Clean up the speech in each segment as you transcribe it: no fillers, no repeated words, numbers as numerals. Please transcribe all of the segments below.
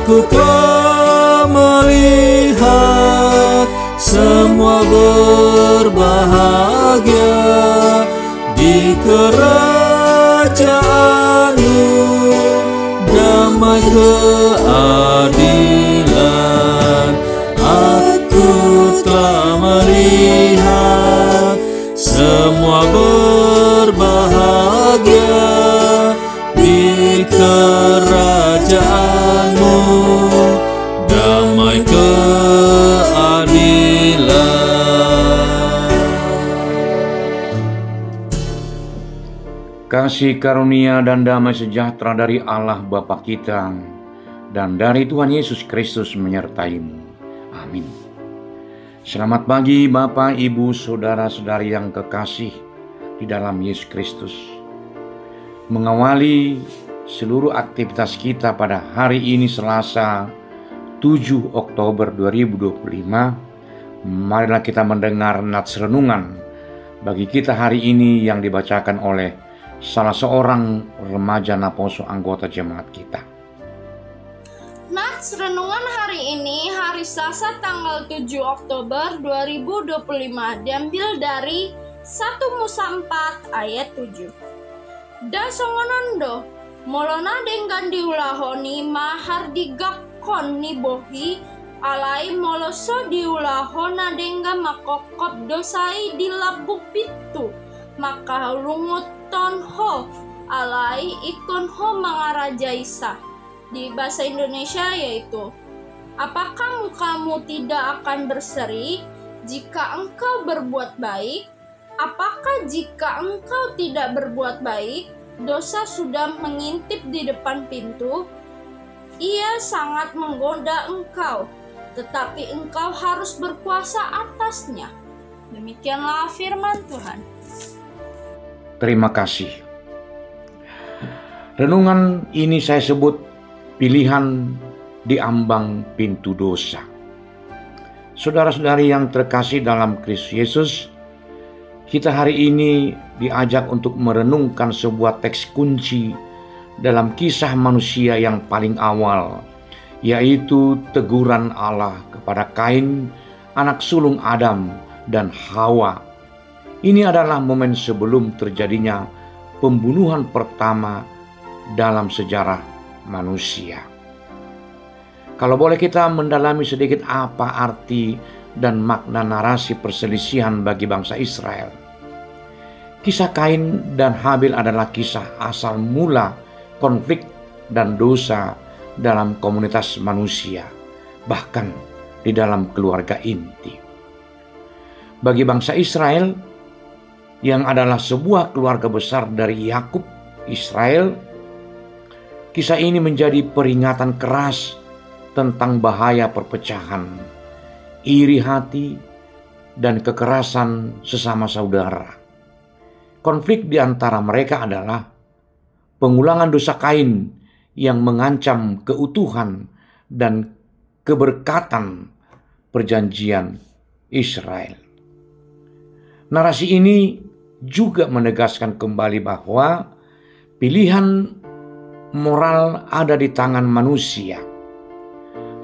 Aku telah melihat semua berbahagia di kerajaan-Mu, damai keadilan. Aku telah melihat semua berbahagia di kerajaan-Mu, damai keadilan. Kasih karunia dan damai sejahtera dari Allah Bapa kita dan dari Tuhan Yesus Kristus menyertai-mu. Amin. Selamat pagi Bapak, Ibu, Saudara-saudari yang kekasih di dalam Yesus Kristus. Mengawali seluruh aktivitas kita pada hari ini Selasa 7 Oktober 2025, marilah kita mendengar nats renungan bagi kita hari ini yang dibacakan oleh salah seorang remaja Naposo anggota jemaat kita. Nats renungan hari ini, hari Selasa tanggal 7 Oktober 2025, diambil dari 1 Musa 4 ayat 7. Da songonondo, molona dengan diulahoni mahar digakon ni bohi, alai moloso diulahona dengan makokop dosai di labuk pitu, maka lunguton ho, alai ikon ho mangarajaisa. Di bahasa Indonesia yaitu, apakah mukamu tidak akan berseri jika engkau berbuat baik? Apakah jika engkau tidak berbuat baik, dosa sudah mengintip di depan pintu? Ia sangat menggoda engkau, tetapi engkau harus berkuasa atasnya. Demikianlah firman Tuhan. Terima kasih. Renungan ini saya sebut pilihan di ambang pintu dosa. Saudara-saudari yang terkasih dalam Kristus Yesus, kita hari ini diajak untuk merenungkan sebuah teks kunci dalam kisah manusia yang paling awal, yaitu teguran Allah kepada Kain, anak sulung Adam dan Hawa. Ini adalah momen sebelum terjadinya pembunuhan pertama dalam sejarah manusia. Kalau boleh kita mendalami sedikit apa arti dan makna narasi perselisihan bagi bangsa Israel. Kisah Kain dan Habil adalah kisah asal mula konflik dan dosa dalam komunitas manusia, bahkan di dalam keluarga inti. Bagi bangsa Israel yang adalah sebuah keluarga besar dari Yakub, Israel, kisah ini menjadi peringatan keras tentang bahaya perpecahan, iri hati, dan kekerasan sesama saudara. Konflik di antara mereka adalah pengulangan dosa Kain yang mengancam keutuhan dan keberkatan perjanjian Israel. Narasi ini juga menegaskan kembali bahwa pilihan moral ada di tangan manusia.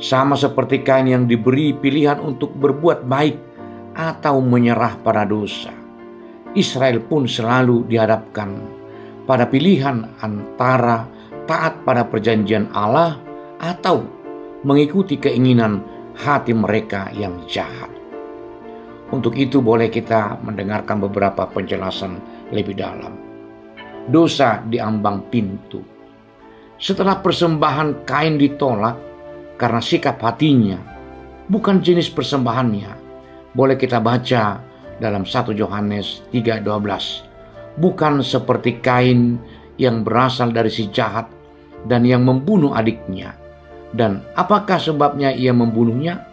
Sama seperti Kain yang diberi pilihan untuk berbuat baik atau menyerah pada dosa, Israel pun selalu dihadapkan pada pilihan antara taat pada perjanjian Allah atau mengikuti keinginan hati mereka yang jahat. Untuk itu boleh kita mendengarkan beberapa penjelasan lebih dalam. Dosa di ambang pintu. Setelah persembahan Kain ditolak karena sikap hatinya, bukan jenis persembahannya, boleh kita baca dalam 1 Yohanes 3:12. Bukan seperti Kain yang berasal dari si jahat dan yang membunuh adiknya. Dan apakah sebabnya ia membunuhnya?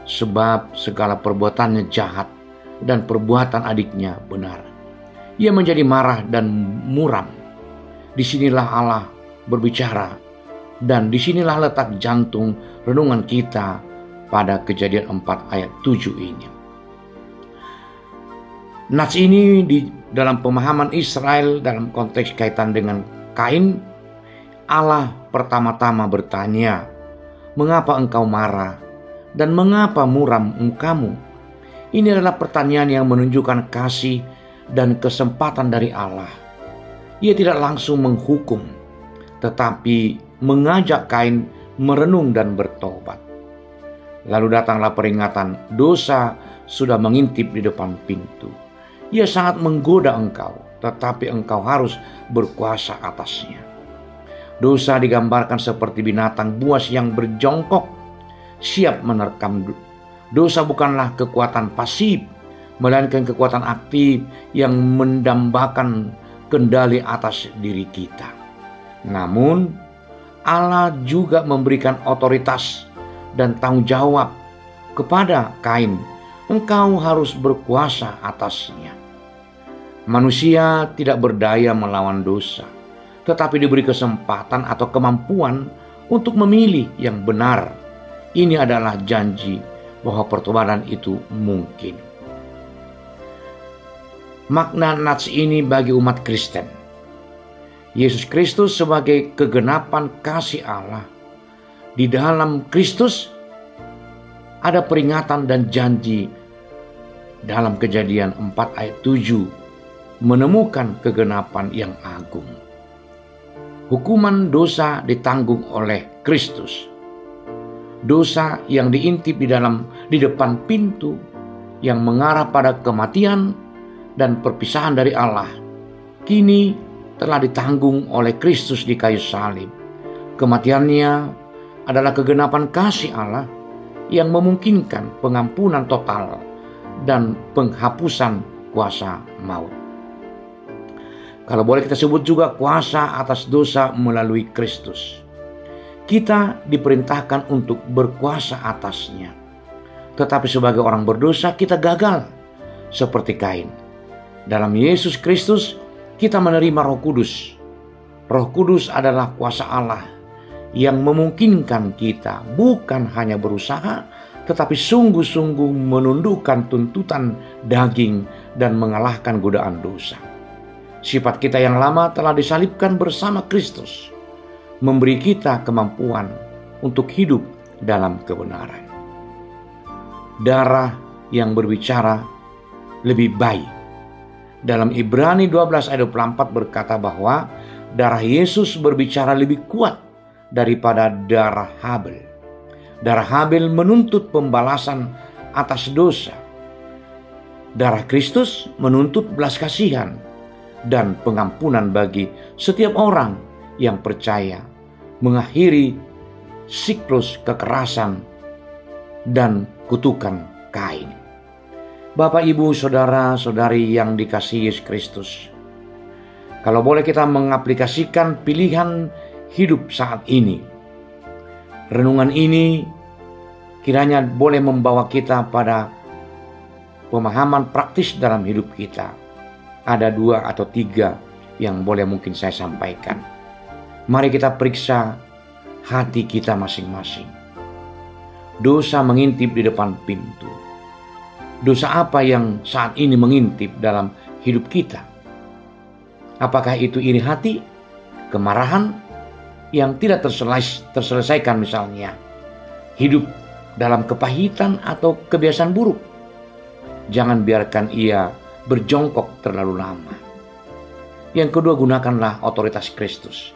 Sebab segala perbuatannya jahat dan perbuatan adiknya benar. Ia menjadi marah dan muram. Disinilah Allah berbicara, dan disinilah letak jantung renungan kita pada Kejadian 4 ayat 7 ini. Nats ini di dalam pemahaman Israel dalam konteks kaitan dengan Kain, Allah pertama-tama bertanya, Mengapa engkau marah? Dan mengapa muram mukamu? Ini adalah pertanyaan yang menunjukkan kasih dan kesempatan dari Allah. Ia tidak langsung menghukum, tetapi mengajak Kain merenung dan bertobat. Lalu datanglah peringatan, dosa sudah mengintip di depan pintu. Ia sangat menggoda engkau, tetapi engkau harus berkuasa atasnya. Dosa digambarkan seperti binatang buas yang berjongkok, siap menerkam. Dosa bukanlah kekuatan pasif, melainkan kekuatan aktif yang mendambakan kendali atas diri kita. Namun, Allah juga memberikan otoritas dan tanggung jawab kepada Kain. Engkau harus berkuasa atasnya. Manusia tidak berdaya melawan dosa, tetapi diberi kesempatan atau kemampuan untuk memilih yang benar. Ini adalah janji bahwa pertobatan itu mungkin. Makna nats ini bagi umat Kristen. Yesus Kristus sebagai kegenapan kasih Allah. Di dalam Kristus ada peringatan dan janji dalam Kejadian 4 ayat 7 menemukan kegenapan yang agung. Hukuman dosa ditanggung oleh Kristus. Dosa yang diintip di depan pintu yang mengarah pada kematian dan perpisahan dari Allah, kini telah ditanggung oleh Kristus di kayu salib. Kematiannya adalah kegenapan kasih Allah yang memungkinkan pengampunan total dan penghapusan kuasa maut. Kalau boleh kita sebut juga kuasa atas dosa melalui Kristus. Kita diperintahkan untuk berkuasa atasnya. Tetapi sebagai orang berdosa kita gagal seperti Kain. Dalam Yesus Kristus kita menerima Roh Kudus. Roh Kudus adalah kuasa Allah yang memungkinkan kita bukan hanya berusaha, tetapi sungguh-sungguh menundukkan tuntutan daging dan mengalahkan godaan dosa. Sifat kita yang lama telah disalibkan bersama Kristus, memberi kita kemampuan untuk hidup dalam kebenaran. Darah yang berbicara lebih baik. Dalam Ibrani 12 ayat 24 berkata bahwa darah Yesus berbicara lebih kuat daripada darah Habel. Darah Habel menuntut pembalasan atas dosa. Darah Kristus menuntut belas kasihan dan pengampunan bagi setiap orang yang percaya, mengakhiri siklus kekerasan dan kutukan Kain. Bapak, Ibu, Saudara-saudari yang dikasihi Yesus Kristus, kalau boleh kita mengaplikasikan pilihan hidup saat ini, renungan ini kiranya boleh membawa kita pada pemahaman praktis dalam hidup kita. Ada 2 atau 3 yang boleh mungkin saya sampaikan. Mari kita periksa hati kita masing-masing. Dosa mengintip di depan pintu. Dosa apa yang saat ini mengintip dalam hidup kita? Apakah itu iri hati, kemarahan yang tidak terselesaikan misalnya, hidup dalam kepahitan atau kebiasaan buruk? Jangan biarkan ia berjongkok terlalu lama. Yang kedua, gunakanlah otoritas Kristus.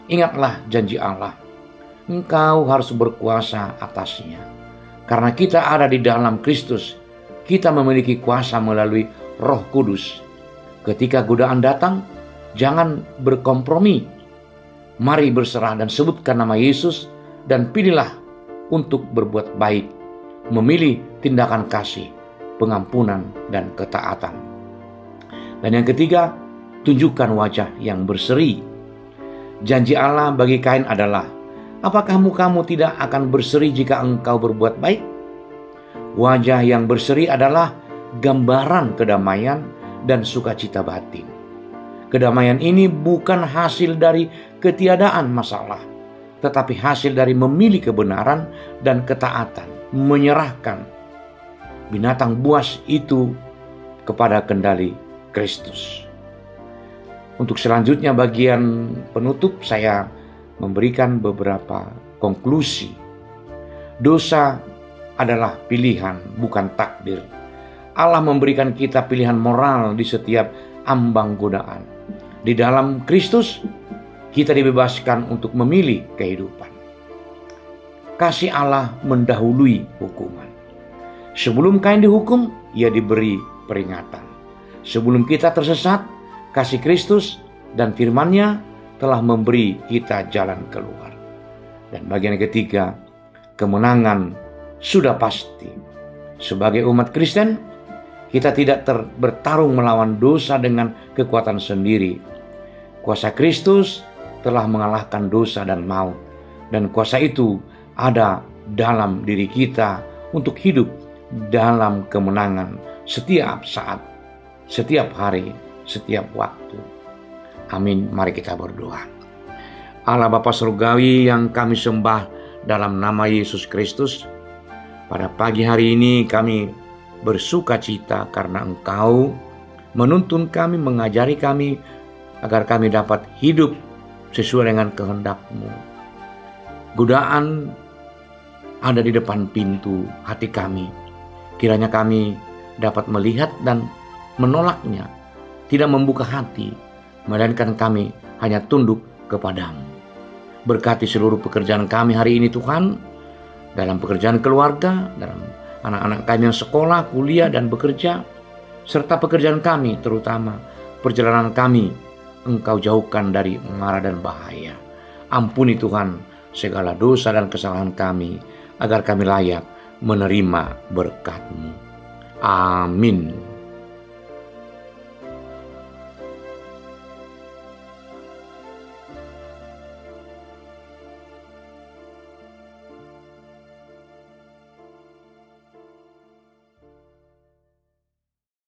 Ingatlah janji Allah. Engkau harus berkuasa atasnya. Karena kita ada di dalam Kristus, kita memiliki kuasa melalui Roh Kudus. Ketika godaan datang, jangan berkompromi. Mari berserah dan sebutkan nama Yesus dan pilihlah untuk berbuat baik, memilih tindakan kasih, pengampunan dan ketaatan. Dan yang ketiga, tunjukkan wajah yang berseri. Janji Allah bagi Kain adalah, apakah mukamu tidak akan berseri jika engkau berbuat baik? Wajah yang berseri adalah gambaran kedamaian dan sukacita batin. Kedamaian ini bukan hasil dari ketiadaan masalah, tetapi hasil dari memilih kebenaran dan ketaatan, menyerahkan binatang buas itu kepada kendali Kristus. Untuk selanjutnya bagian penutup saya memberikan beberapa konklusi Dosa adalah pilihan, bukan takdir. Allah memberikan kita pilihan moral di setiap ambang godaan. Di dalam Kristus, kita dibebaskan untuk memilih kehidupan. Kasih Allah mendahului hukuman. Sebelum Kain dihukum, ia diberi peringatan. Sebelum kita tersesat, kasih Kristus dan firman-Nya telah memberi kita jalan keluar. Dan bagian ketiga, kemenangan sudah pasti. Sebagai umat Kristen, kita tidak bertarung melawan dosa dengan kekuatan sendiri. Kuasa Kristus telah mengalahkan dosa dan maut. Dan kuasa itu ada dalam diri kita untuk hidup dalam kemenangan setiap saat, setiap hari, setiap waktu. Amin. Mari kita berdoa. Allah Bapa Surgawi yang kami sembah dalam nama Yesus Kristus, pada pagi hari ini kami bersuka cita karena Engkau menuntun kami, mengajari kami agar kami dapat hidup sesuai dengan kehendak-Mu. Godaan ada di depan pintu hati kami. Kiranya kami dapat melihat dan menolaknya, tidak membuka hati, melainkan kami hanya tunduk kepadamu. Berkati seluruh pekerjaan kami hari ini Tuhan, dalam pekerjaan keluarga, dalam anak-anak kami yang sekolah, kuliah, dan bekerja, serta pekerjaan kami, terutama perjalanan kami, Engkau jauhkan dari mara dan bahaya. Ampuni Tuhan segala dosa dan kesalahan kami, agar kami layak menerima berkat-Mu. Amin.